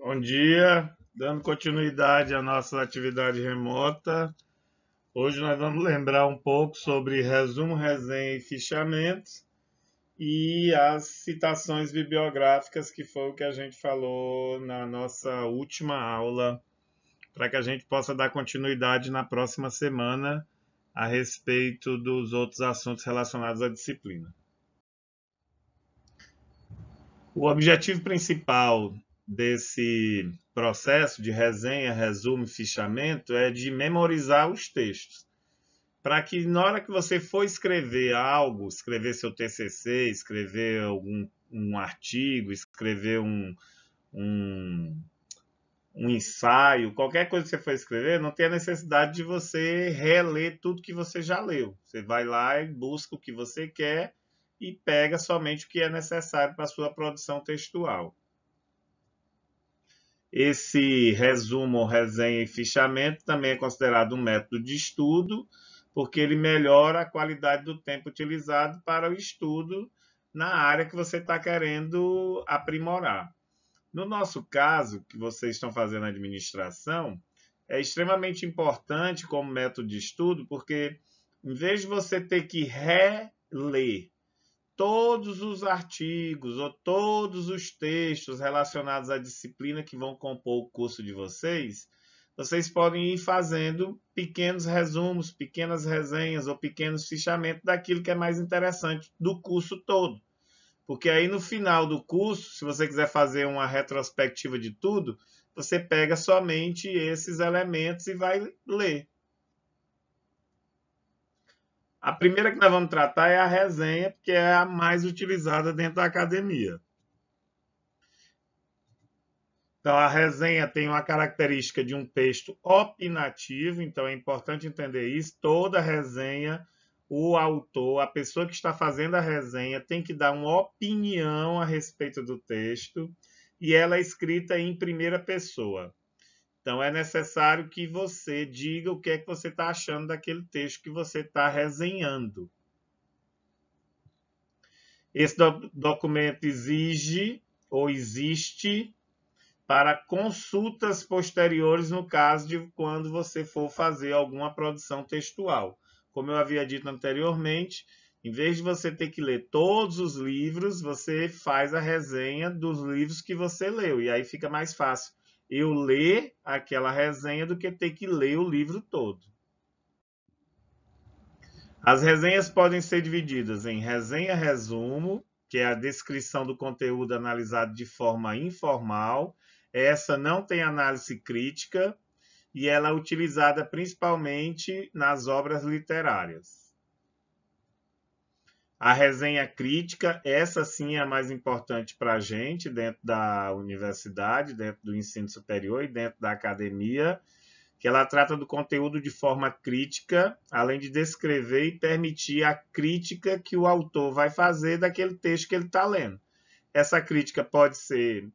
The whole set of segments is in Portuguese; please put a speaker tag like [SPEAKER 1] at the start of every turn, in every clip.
[SPEAKER 1] Bom dia, dando continuidade à nossa atividade remota. Hoje nós vamos lembrar um pouco sobre resumo, resenha e fichamentos e as citações bibliográficas, que foi o que a gente falou na nossa última aula, para que a gente possa dar continuidade na próxima semana a respeito dos outros assuntos relacionados à disciplina. O objetivo principal desse processo de resenha, resumo e fichamento é de memorizar os textos, para que na hora que você for escrever algo, escrever seu TCC, escrever um artigo, escrever um, um ensaio, qualquer coisa que você for escrever, não tem a necessidade de você reler tudo que você já leu. Você vai lá e busca o que você quer e pega somente o que é necessário para a sua produção textual. Esse resumo, resenha e fichamento também é considerado um método de estudo, porque ele melhora a qualidade do tempo utilizado para o estudo na área que você está querendo aprimorar. No nosso caso, que vocês estão fazendo administração, é extremamente importante como método de estudo, porque em vez de você ter que reler todos os artigos ou todos os textos relacionados à disciplina que vão compor o curso de vocês, vocês podem ir fazendo pequenos resumos, pequenas resenhas ou pequenos fichamentos daquilo que é mais interessante do curso todo. Porque aí no final do curso, se você quiser fazer uma retrospectiva de tudo, você pega somente esses elementos e vai ler. A primeira que nós vamos tratar é a resenha, porque é a mais utilizada dentro da academia. Então, a resenha tem uma característica de um texto opinativo, então é importante entender isso. Toda resenha, o autor, a pessoa que está fazendo a resenha, tem que dar uma opinião a respeito do texto e ela é escrita em primeira pessoa. Então, é necessário que você diga o que é que você está achando daquele texto que você está resenhando. Esse documento exige ou existe para consultas posteriores no caso de quando você for fazer alguma produção textual. Como eu havia dito anteriormente, em vez de você ter que ler todos os livros, você faz a resenha dos livros que você leu. E aí fica mais fácil eu ler aquela resenha do que ter que ler o livro todo. As resenhas podem ser divididas em resenha-resumo, que é a descrição do conteúdo analisado de forma informal. Essa não tem análise crítica e ela é utilizada principalmente nas obras literárias. A resenha crítica, essa sim é a mais importante para a gente dentro da universidade, dentro do ensino superior e dentro da academia, que ela trata do conteúdo de forma crítica, além de descrever e permitir a crítica que o autor vai fazer daquele texto que ele está lendo. Essa crítica pode ser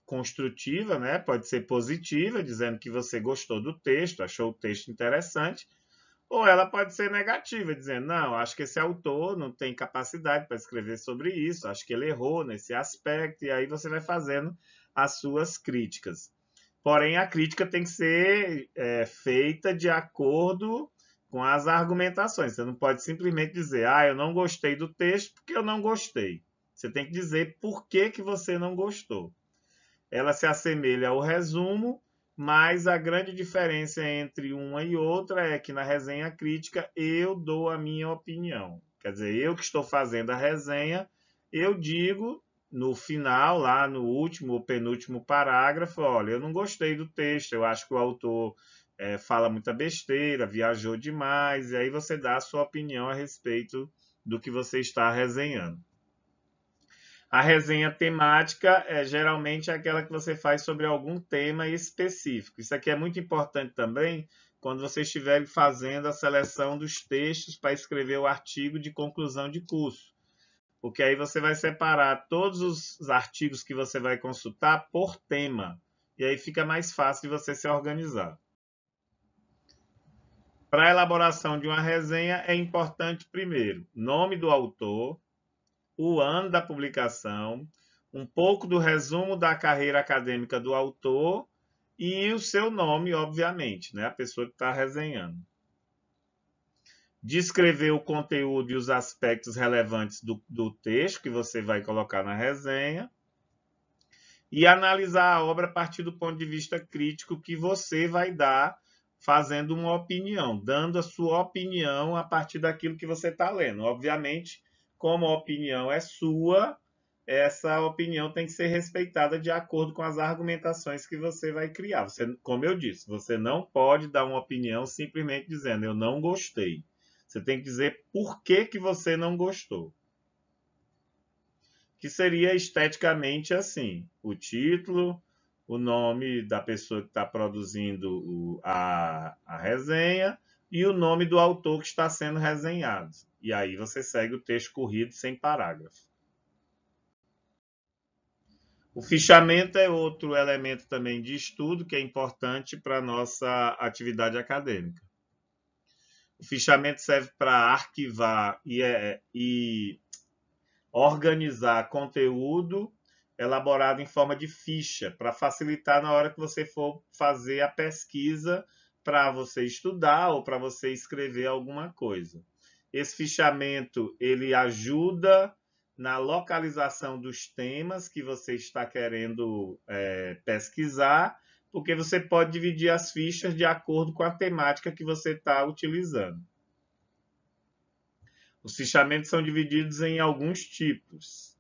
[SPEAKER 1] construtiva, né? Pode ser positiva, dizendo que você gostou do texto, achou o texto interessante, ou ela pode ser negativa, dizendo, não, acho que esse autor não tem capacidade para escrever sobre isso, acho que ele errou nesse aspecto, e aí você vai fazendo as suas críticas. Porém, a crítica tem que ser feita de acordo com as argumentações. Você não pode simplesmente dizer, eu não gostei do texto porque eu não gostei. Você tem que dizer por que, que você não gostou. Ela se assemelha ao resumo, mas a grande diferença entre uma e outra é que na resenha crítica eu dou a minha opinião. Quer dizer, eu que estou fazendo a resenha, eu digo no final, lá no último ou penúltimo parágrafo, olha, eu não gostei do texto, eu acho que o autor fala muita besteira, viajou demais, e aí você dá a sua opinião a respeito do que você está resenhando. A resenha temática é geralmente aquela que você faz sobre algum tema específico. Isso aqui é muito importante também quando você estiver fazendo a seleção dos textos para escrever o artigo de conclusão de curso. Porque aí você vai separar todos os artigos que você vai consultar por tema. E aí fica mais fácil de você se organizar. Para a elaboração de uma resenha é importante, primeiro, nome do autor, o ano da publicação, um pouco do resumo da carreira acadêmica do autor e o seu nome, obviamente, né? A pessoa que está resenhando. Descrever o conteúdo e os aspectos relevantes do texto que você vai colocar na resenha e analisar a obra a partir do ponto de vista crítico que você vai dar, fazendo uma opinião, dando a sua opinião a partir daquilo que você está lendo. Obviamente, como a opinião é sua, essa opinião tem que ser respeitada de acordo com as argumentações que você vai criar. Você, como eu disse, você não pode dar uma opinião simplesmente dizendo eu não gostei. Você tem que dizer por que, que você não gostou. Que seria esteticamente assim: o título, o nome da pessoa que está produzindo a resenha e o nome do autor que está sendo resenhado. E aí você segue o texto corrido sem parágrafo. O fichamento é outro elemento também de estudo que é importante para a nossa atividade acadêmica. O fichamento serve para arquivar e organizar conteúdo elaborado em forma de ficha, para facilitar na hora que você for fazer a pesquisa para você estudar ou para você escrever alguma coisa. Esse fichamento ele ajuda na localização dos temas que você está querendo pesquisar, porque você pode dividir as fichas de acordo com a temática que você está utilizando. Os fichamentos são divididos em alguns tipos.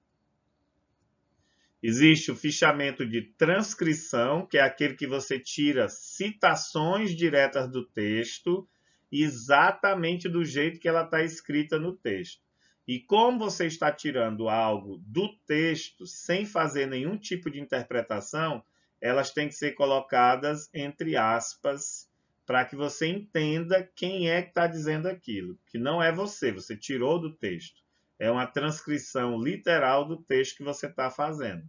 [SPEAKER 1] Existe o fichamento de transcrição, que é aquele que você tira citações diretas do texto, exatamente do jeito que ela está escrita no texto. E como você está tirando algo do texto sem fazer nenhum tipo de interpretação, elas têm que ser colocadas entre aspas, para que você entenda quem é que está dizendo aquilo, que não é você, você tirou do texto. É uma transcrição literal do texto que você está fazendo.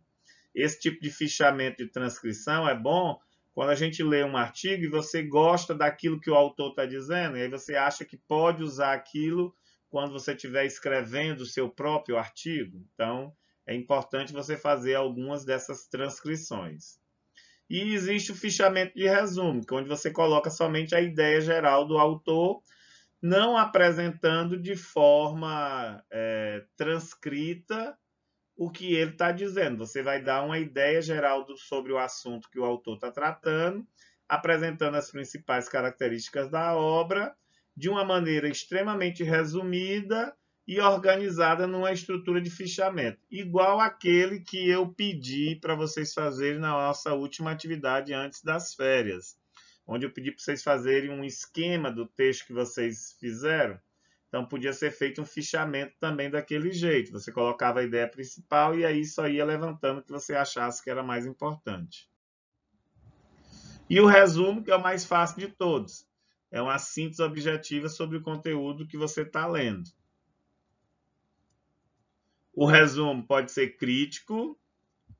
[SPEAKER 1] Esse tipo de fichamento de transcrição é bom quando a gente lê um artigo e você gosta daquilo que o autor está dizendo, e aí você acha que pode usar aquilo quando você estiver escrevendo o seu próprio artigo. Então, é importante você fazer algumas dessas transcrições. E existe o fichamento de resumo, onde você coloca somente a ideia geral do autor, não apresentando de forma transcrita o que ele está dizendo. Você vai dar uma ideia geral sobre o assunto que o autor está tratando, apresentando as principais características da obra, de uma maneira extremamente resumida e organizada numa estrutura de fichamento, igual aquele que eu pedi para vocês fazerem na nossa última atividade antes das férias, onde eu pedi para vocês fazerem um esquema do texto que vocês fizeram. Então, podia ser feito um fichamento também daquele jeito. Você colocava a ideia principal e aí só ia levantando o que você achasse que era mais importante. E o resumo, que é o mais fácil de todos. É uma síntese objetiva sobre o conteúdo que você está lendo. O resumo pode ser crítico,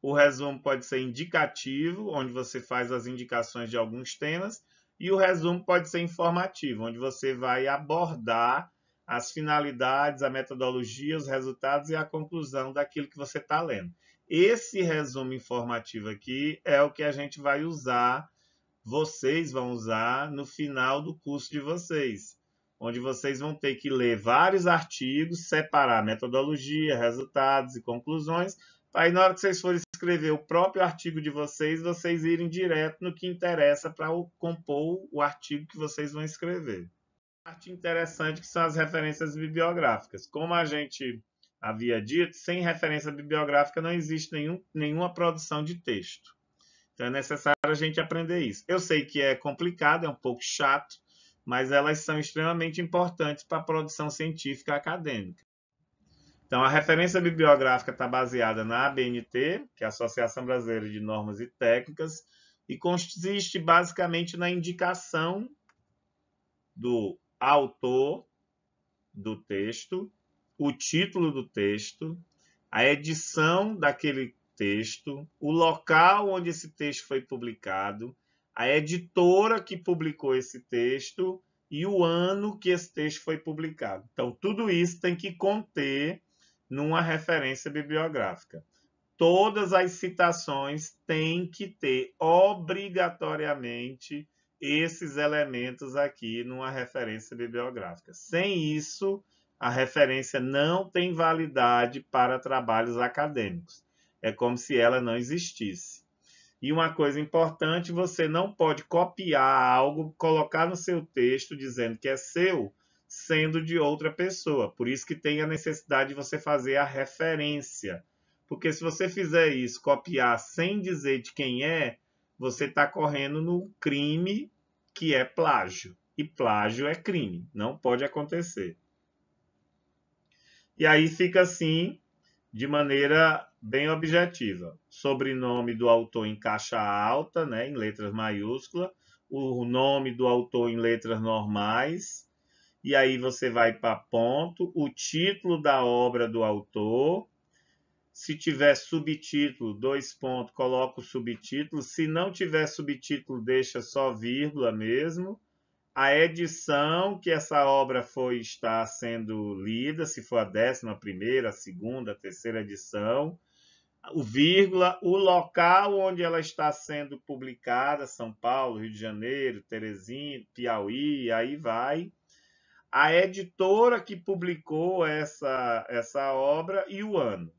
[SPEAKER 1] o resumo pode ser indicativo, onde você faz as indicações de alguns temas, e o resumo pode ser informativo, onde você vai abordar as finalidades, a metodologia, os resultados e a conclusão daquilo que você está lendo. Esse resumo informativo aqui é o que a gente vai usar, vocês vão usar no final do curso de vocês, onde vocês vão ter que ler vários artigos, separar metodologia, resultados e conclusões, para aí na hora que vocês forem escrever o próprio artigo de vocês, vocês irem direto no que interessa para compor o artigo que vocês vão escrever. Parte interessante que são as referências bibliográficas. Como a gente havia dito, sem referência bibliográfica não existe nenhuma produção de texto. Então é necessário a gente aprender isso. Eu sei que é complicado, é um pouco chato, mas elas são extremamente importantes para a produção científica acadêmica. Então, a referência bibliográfica está baseada na ABNT, que é a Associação Brasileira de Normas e Técnicas, e consiste basicamente na indicação do autor do texto, o título do texto, a edição daquele texto, o local onde esse texto foi publicado, a editora que publicou esse texto e o ano que esse texto foi publicado. Então, tudo isso tem que conter numa referência bibliográfica. todas as citações têm que ter obrigatoriamente esses elementos aqui numa referência bibliográfica. Sem isso, a referência não tem validade para trabalhos acadêmicos. É como se ela não existisse. E uma coisa importante, você não pode copiar algo, colocar no seu texto dizendo que é seu, sendo de outra pessoa. Por isso que tem a necessidade de você fazer a referência. Porque se você fizer isso, copiar sem dizer de quem é, você está correndo no crime que é plágio. E plágio é crime, não pode acontecer. E aí fica assim, de maneira bem objetiva. Sobrenome do autor em caixa alta, né, em letras maiúsculas, o nome do autor em letras normais, e aí você vai para ponto, o título da obra do autor. Se tiver subtítulo, 2 pontos, coloca o subtítulo. Se não tiver subtítulo, deixa só vírgula mesmo. A edição que essa obra está sendo lida, se for a 11ª, a 2ª, a 3ª edição, o vírgula, o local onde ela está sendo publicada, São Paulo, Rio de Janeiro, Teresina, Piauí, aí vai. A editora que publicou essa obra e o ano.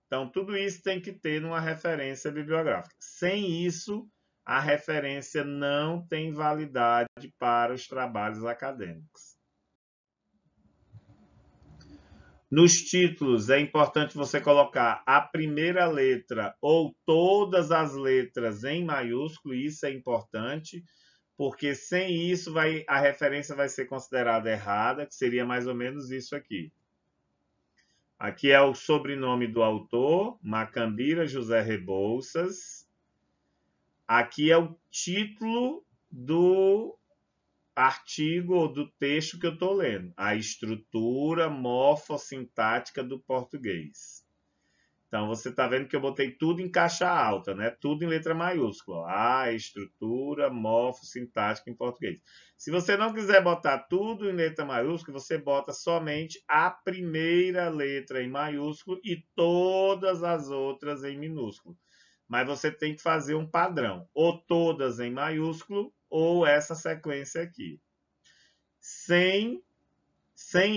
[SPEAKER 1] Então, tudo isso tem que ter numa referência bibliográfica. Sem isso, a referência não tem validade para os trabalhos acadêmicos. Nos títulos, é importante você colocar a primeira letra ou todas as letras em maiúsculo, isso é importante, porque sem isso a referência vai ser considerada errada, que seria mais ou menos isso aqui. Aqui é o sobrenome do autor, Macambira José Rebouças. Aqui é o título do artigo ou do texto que eu estou lendo. A estrutura morfossintática do português. Então, você está vendo que eu botei tudo em caixa alta, né? Tudo em letra maiúscula. A estrutura morfossintática em português. Se você não quiser botar tudo em letra maiúscula, você bota somente a primeira letra em maiúsculo e todas as outras em minúsculo. Mas você tem que fazer um padrão. Ou todas em maiúsculo, ou essa sequência aqui. Sem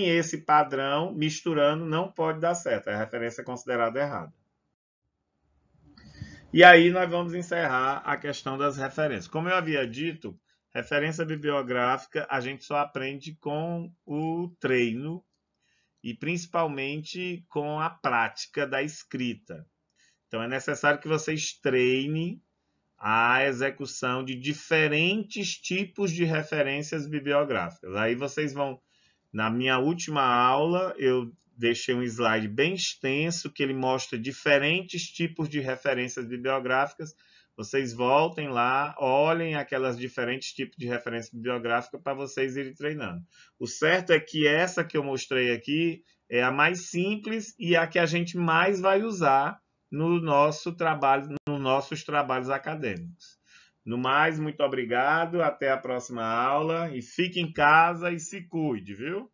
[SPEAKER 1] esse padrão, misturando, não pode dar certo. A referência é considerada errada. E aí nós vamos encerrar a questão das referências. Como eu havia dito, referência bibliográfica a gente só aprende com o treino e principalmente com a prática da escrita. Então é necessário que vocês treinem a execução de diferentes tipos de referências bibliográficas. Aí vocês vão, na minha última aula, eu deixei um slide bem extenso que ele mostra diferentes tipos de referências bibliográficas. Vocês voltem lá, olhem aquelas diferentes tipos de referência bibliográfica para vocês irem treinando. O certo é que essa que eu mostrei aqui é a mais simples e a que a gente mais vai usar no nosso trabalho, nos nossos trabalhos acadêmicos. No mais, muito obrigado, até a próxima aula e fique em casa e se cuide, viu?